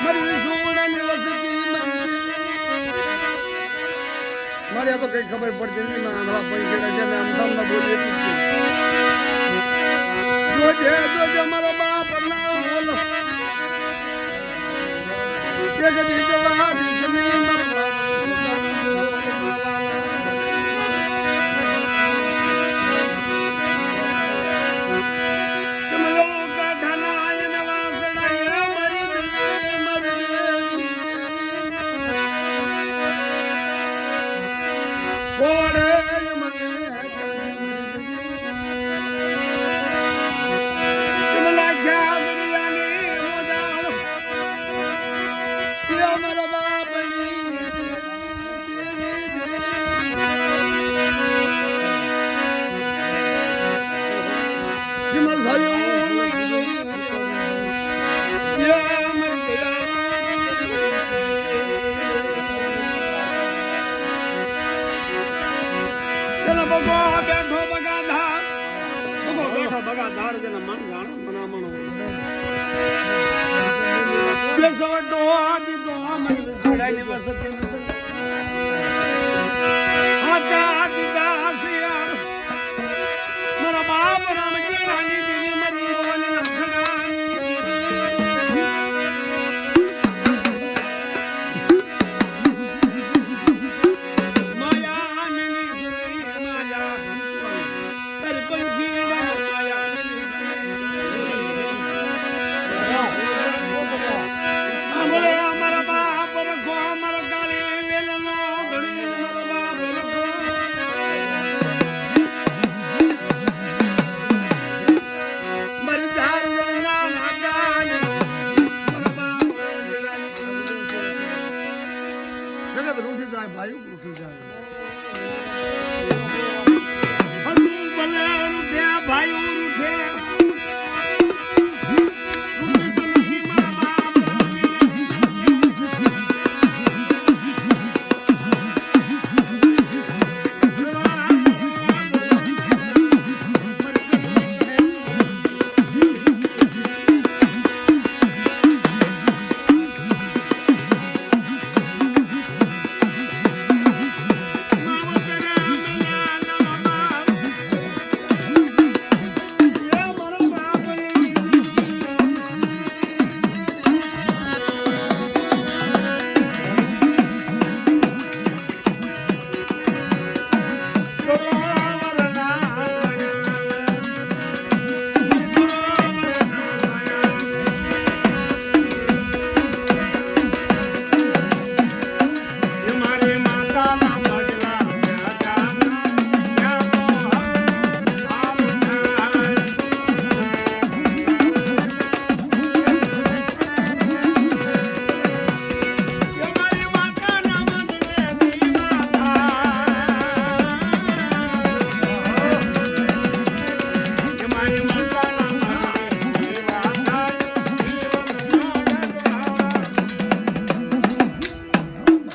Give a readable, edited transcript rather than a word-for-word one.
મારી સોનાની વસતી મારે આ તો કઈ ખબર પડતી નથી મેં આંધળા પૈસા છે મેં અમદાવાદ બોલી જોજે મારો બાપ ના બોલ કે કદી જવા દી જમીન મારો બગાધાર જેના મન જાણે મનામણો બેસો ડોહા દીધો અમારી વિસડાની વસતી આકા દીધા હસિયાર મારા બાપ રામજી રાની દેવી મારી બોલના ખડાની માયા મિલી સુંદરી માયા તારી પંખી ભાઈ ઉઠી જાય